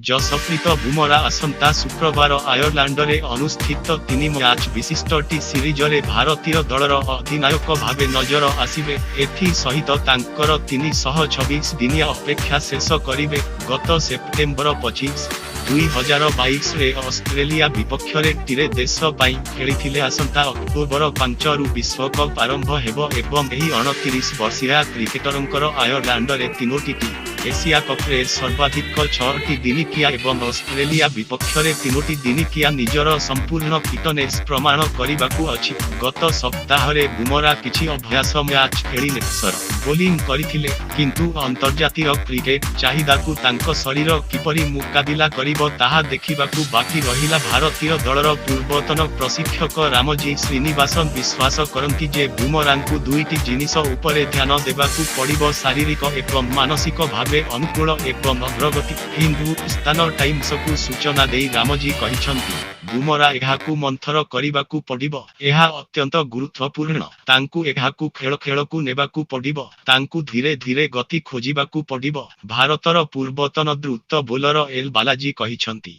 ଯଶପ୍ରୀତ ବୁମରା ଆସନ୍ତା ଶୁକ୍ରବାର ଆୟର୍ଲାଣ୍ଡରେ ଅନୁଷ୍ଠିତ 3 ମ୍ୟାଚ୍ ବିଶିଷ୍ଟ ଟି ସିରିଜରେ ଭାରତୀୟ ଦଳର ଅଧିନାୟକ ଭାବେ ନଜର ଆସିବେ। ଏଥି ସହିତ ତାଙ୍କର 326 ଦିନିଆ ଅପେକ୍ଷା ଶେଷ କରିବେ। ଗତ ସେପ୍ଟେମ୍ବର 25, 2022ରେ ଅଷ୍ଟ୍ରେଲିଆ ବିପକ୍ଷରେ ଟିରେ ଦେଶ ପାଇଁ ଖେଳିଥିଲେ। ଆସନ୍ତା ଅକ୍ଟୋବର 5ରୁ ବିଶ୍ୱକପ୍ ଆରମ୍ଭ ହେବ ଏବଂ ଏହି 29 ବର୍ଷିଆ କ୍ରିକେଟରଙ୍କର ଆୟର୍ଲାଣ୍ଡରେ 3ଟି ଟି ଏସିଆ କପ୍ରେ ସର୍ବାଧିକ 6ଟି ଦିନିକିଆ ଏବଂ ଅଷ୍ଟ୍ରେଲିଆ ବିପକ୍ଷରେ 3ଟି ଦିନିକିଆ ନିଜର ସମ୍ପୂର୍ଣ୍ଣ ଫିଟନେସ୍ ପ୍ରମାଣ କରିବାକୁ ଅଛି। ଗତ ସପ୍ତାହରେ ବୁମରା କିଛି ଅଭ୍ୟାସ ମ୍ୟାଚ୍ ଖେଳି ନେସର ବୋଲିଂ କରିଥିଲେ, କିନ୍ତୁ ଅନ୍ତର୍ଜାତୀୟ କ୍ରିକେଟ୍ ଚାହିଦାକୁ ତାଙ୍କ ଶରୀର କିପରି ମୁକାବିଲା କରିବ ତାହା ଦେଖିବାକୁ ବାକି ରହିଲା। ଭାରତୀୟ ଦଳର ପୂର୍ବତନ ପ୍ରଶିକ୍ଷକ ରାମଜୀ ଶ୍ରୀନିବାସନ ବିଶ୍ୱାସ କରନ୍ତି ଯେ ବୁମରାଙ୍କୁ ଦୁଇଟି ଜିନିଷ ଉପରେ ଧ୍ୟାନ ଦେବାକୁ ପଡ଼ିବ, ଶାରୀରିକ ଏବଂ ମାନସିକ ଭାବେ ଅନୁକୂଳ ଏବଂ ଅଗ୍ରଗତି। ହିନ୍ଦୁସ୍ତାନ ଟାଇମ୍ସକୁ ସୂଚନା ଦେଇ ରାମଜୀ କହିଛନ୍ତି, ବୁମରା ଏହାକୁ ମନ୍ଥର କରିବାକୁ ପଡ଼ିବ। ଏହା ଅତ୍ୟନ୍ତ ଗୁରୁତ୍ୱପୂର୍ଣ୍ଣ। ତାଙ୍କୁ ଏହାକୁ ଖେଳକୁ ନେବାକୁ ପଡ଼ିବ। ତାଙ୍କୁ ଧୀରେ ଧୀରେ ଗତି ଖୋଜିବାକୁ ପଡ଼ିବ। ଭାରତର ପୂର୍ବତନ ଦ୍ରୁତ ବୋଲର ଏଲ୍ ବାଲାଜୀ କହିଛନ୍ତି।